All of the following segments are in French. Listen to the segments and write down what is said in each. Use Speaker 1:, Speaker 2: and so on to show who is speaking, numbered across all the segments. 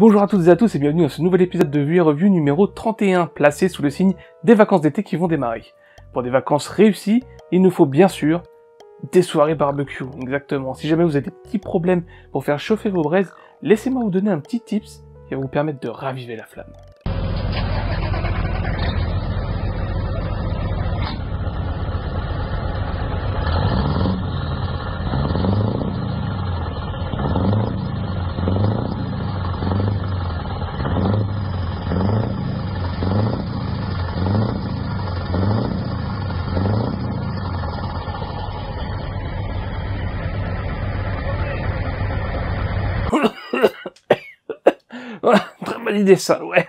Speaker 1: Bonjour à toutes et à tous et bienvenue dans ce nouvel épisode de Vue et Revue numéro 31, placé sous le signe des vacances d'été qui vont démarrer. Pour des vacances réussies, il nous faut bien sûr des soirées barbecue, exactement. Si jamais vous avez des petits problèmes pour faire chauffer vos braises, laissez-moi vous donner un petit tips qui va vous permettre de raviver la flamme. Voilà, très bonne idée ça, ouais.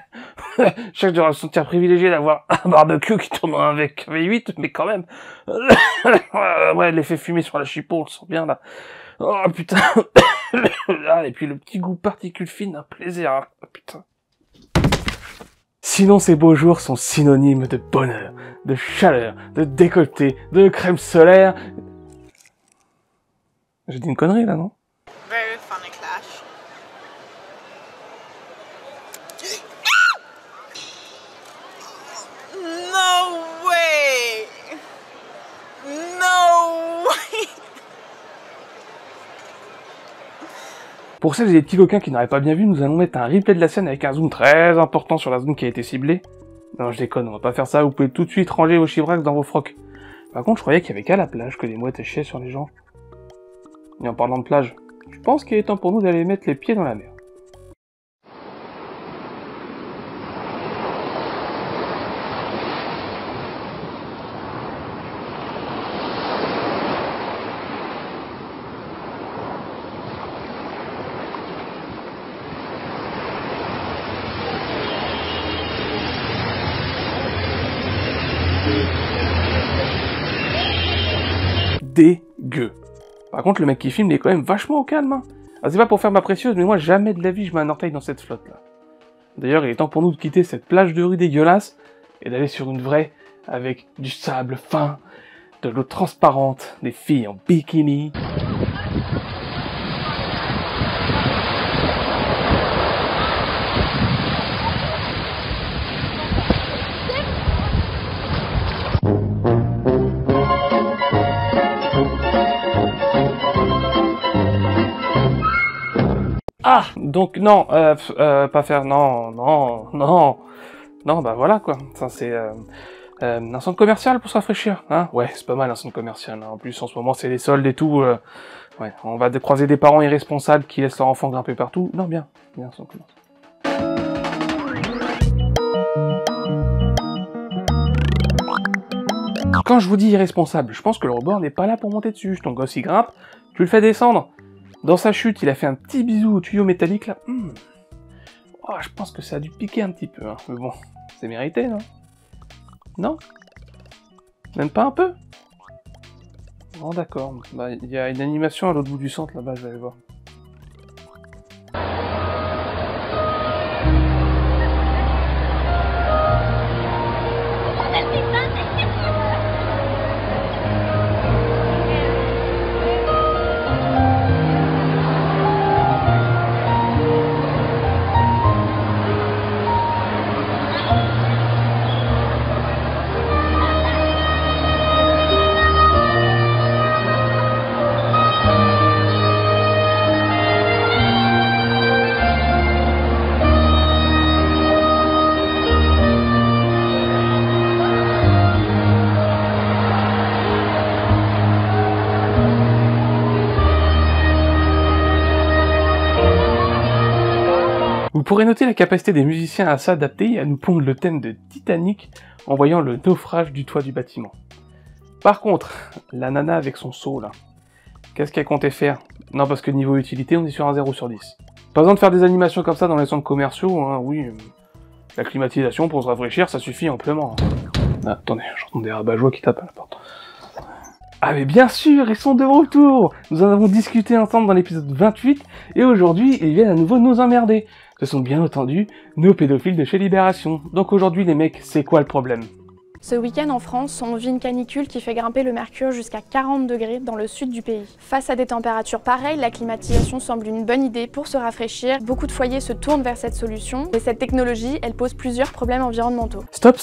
Speaker 1: Chaque jour, je me sentir privilégié d'avoir un barbecue qui tourne avec V8, mais quand même. Ouais, l'effet fumé sur la chipot, on le sent bien là. Oh putain. Ah, et puis le petit goût particule fine, un plaisir, hein. Oh, putain. Sinon, ces beaux jours sont synonymes de bonheur, de chaleur, de décolleté, de crème solaire. J'ai dit une connerie là, non?
Speaker 2: Very funny clash. No way! No way!
Speaker 1: Pour celles et les petits coquins qui n'auraient pas bien vu, nous allons mettre un replay de la scène avec un zoom très important sur la zone qui a été ciblée. Non, je déconne, on va pas faire ça, vous pouvez tout de suite ranger vos chibrax dans vos frocs. Par contre, je croyais qu'il y avait qu'à la plage que les mouettes chiaient sur les gens. Et en parlant de plage, je pense qu'il est temps pour nous d'aller mettre les pieds dans la mer. Dégueu. Par contre, le mec qui filme, il est quand même vachement au calme, hein. Ah, c'est pas pour faire ma précieuse, mais moi, jamais de la vie, je mets un orteil dans cette flotte-là. D'ailleurs, il est temps pour nous de quitter cette plage de rue dégueulasse et d'aller sur une vraie, avec du sable fin, de l'eau transparente, des filles en bikini. Ah, donc non, pas faire, non, bah voilà quoi, ça c'est un centre commercial pour se rafraîchir, hein, ouais, c'est pas mal un centre commercial, hein. En plus en ce moment c'est les soldes et tout, ouais, on va croiser des parents irresponsables qui laissent leurs enfants grimper partout, non bien, centre commercial. Quand je vous dis irresponsable, je pense que le rebord n'est pas là pour monter dessus, ton gosse il grimpe, tu le fais descendre. Dans sa chute, il a fait un petit bisou au tuyau métallique, là. Oh, je pense que ça a dû piquer un petit peu, hein. Mais bon, c'est mérité, non? Non? Même pas un peu? Bon, d'accord. Bah, il y a une animation à l'autre bout du centre, là-bas, je vais aller voir. Vous pourrez noter la capacité des musiciens à s'adapter et à nous pondre le thème de Titanic en voyant le naufrage du toit du bâtiment. Par contre, la nana avec son seau là, qu'est-ce qu'elle comptait faire? Non, parce que niveau utilité, on est sur un 0 sur 10. Pas besoin de faire des animations comme ça dans les centres commerciaux, hein, oui. La climatisation pour se rafraîchir, ça suffit amplement. Ah, attendez, j'entends des rabat-joie qui tapent à la porte. Ah mais bien sûr, ils sont de retour! Nous en avons discuté ensemble dans l'épisode 28, et aujourd'hui, ils viennent à nouveau nous emmerder. Ce sont bien entendu nos pédophiles de chez Libération. Donc aujourd'hui les mecs, c'est quoi le problème?
Speaker 3: Ce week-end en France, on vit une canicule qui fait grimper le mercure jusqu'à 40 degrés dans le sud du pays. Face à des températures pareilles, la climatisation semble une bonne idée pour se rafraîchir. Beaucoup de foyers se tournent vers cette solution, mais cette technologie, elle pose plusieurs problèmes environnementaux.
Speaker 1: Stop.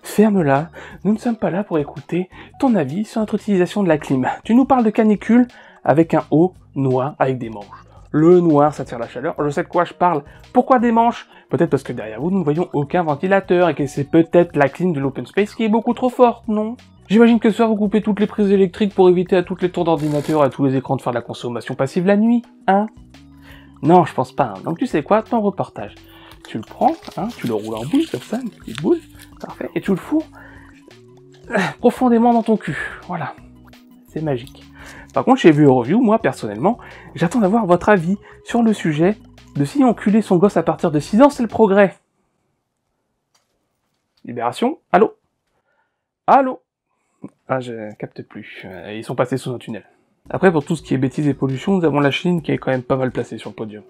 Speaker 1: Ferme-la. Nous ne sommes pas là pour écouter ton avis sur notre utilisation de la clim. Tu nous parles de canicule avec un haut noir avec des manches. Le noir, ça tire la chaleur. Je sais de quoi je parle. Pourquoi des manches? Peut-être parce que derrière vous, nous ne voyons aucun ventilateur et que c'est peut-être la clim de l'open space qui est beaucoup trop forte, non? J'imagine que ce soir, vous coupez toutes les prises électriques pour éviter à toutes les tours d'ordinateur et à tous les écrans de faire de la consommation passive la nuit, hein? Non, je pense pas. Hein. Donc tu sais quoi? Ton reportage. Tu le prends, hein, tu le roules en boule, comme ça, une petite boule. Parfait. Et tu le fous profondément dans ton cul. Voilà. C'est magique. Par contre, chez VueReview, moi, personnellement, j'attends d'avoir votre avis sur le sujet de si enculer son gosse à partir de 6 ans, c'est le progrès. Libération? Allô? Allô? Ah, je capte plus. Ils sont passés sous un tunnel. Après, pour tout ce qui est bêtises et pollution, nous avons la Chine qui est quand même pas mal placée sur le podium.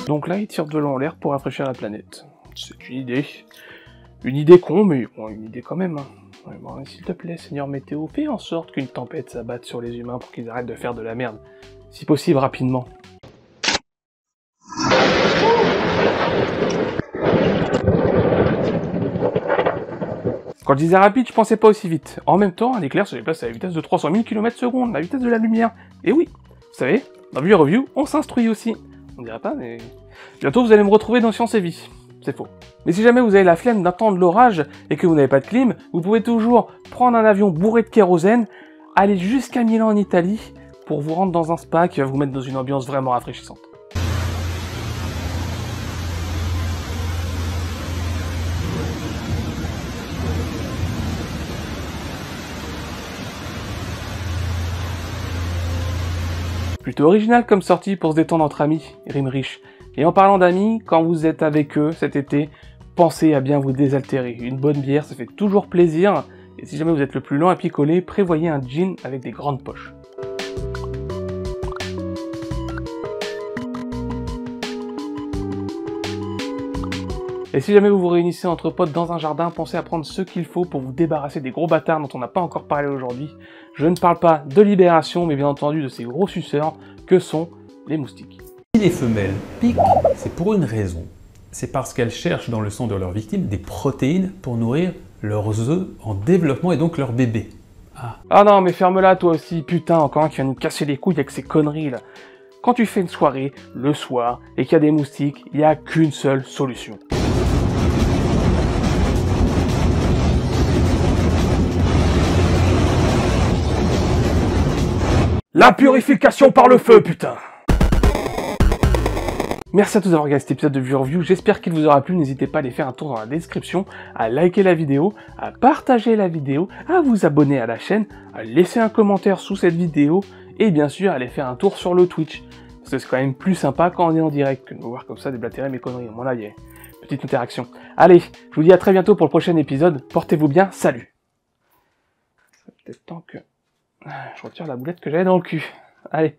Speaker 1: Donc là, ils tirent de l'eau en l'air pour rafraîchir la planète. C'est une idée. Une idée con, mais bon, une idée quand même. Hein. Ouais, bon, s'il te plaît, Seigneur Météo, fais en sorte qu'une tempête s'abatte sur les humains pour qu'ils arrêtent de faire de la merde. Si possible, rapidement. Quand je disais rapide, je pensais pas aussi vite. En même temps, un éclair se déplace à la vitesse de 300 000 km/s, la vitesse de la lumière. Et oui, vous savez, dans VueReview, on s'instruit aussi. On dirait pas, mais... Bientôt, vous allez me retrouver dans Science et Vie. C'est faux. Mais si jamais vous avez la flemme d'attendre l'orage et que vous n'avez pas de clim, vous pouvez toujours prendre un avion bourré de kérosène, aller jusqu'à Milan en Italie, pour vous rendre dans un spa qui va vous mettre dans une ambiance vraiment rafraîchissante. Plutôt original comme sortie pour se détendre entre amis, rime riche. Et en parlant d'amis, quand vous êtes avec eux cet été, pensez à bien vous désaltérer. Une bonne bière, ça fait toujours plaisir. Et si jamais vous êtes le plus lent à picoler, prévoyez un jean avec des grandes poches. Et si jamais vous vous réunissez entre potes dans un jardin, pensez à prendre ce qu'il faut pour vous débarrasser des gros bâtards dont on n'a pas encore parlé aujourd'hui. Je ne parle pas de libération, mais bien entendu de ces gros suceurs que sont les moustiques.
Speaker 4: Si les femelles piquent, c'est pour une raison. C'est parce qu'elles cherchent dans le sang de leurs victimes des protéines pour nourrir leurs œufs en développement et donc leurs bébés.
Speaker 1: Ah non, mais ferme-la toi aussi, putain, encore un qui va nous casser les couilles avec ces conneries là. Quand tu fais une soirée, le soir, et qu'il y a des moustiques, il n'y a qu'une seule solution. La purification par le feu, putain! Merci à tous d'avoir regardé cet épisode de VueReview, j'espère qu'il vous aura plu, n'hésitez pas à aller faire un tour dans la description, à liker la vidéo, à partager la vidéo, à vous abonner à la chaîne, à laisser un commentaire sous cette vidéo, et bien sûr à aller faire un tour sur le Twitch. Parce que c'est quand même plus sympa quand on est en direct que de me voir comme ça déblatérer mes conneries. Bon là, il y a une petite interaction. Allez, je vous dis à très bientôt pour le prochain épisode, portez-vous bien, salut! C'est peut-être temps que... Je retire la boulette que j'avais dans le cul. Allez.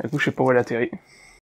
Speaker 1: Du coup, je sais pas où elle atterrit.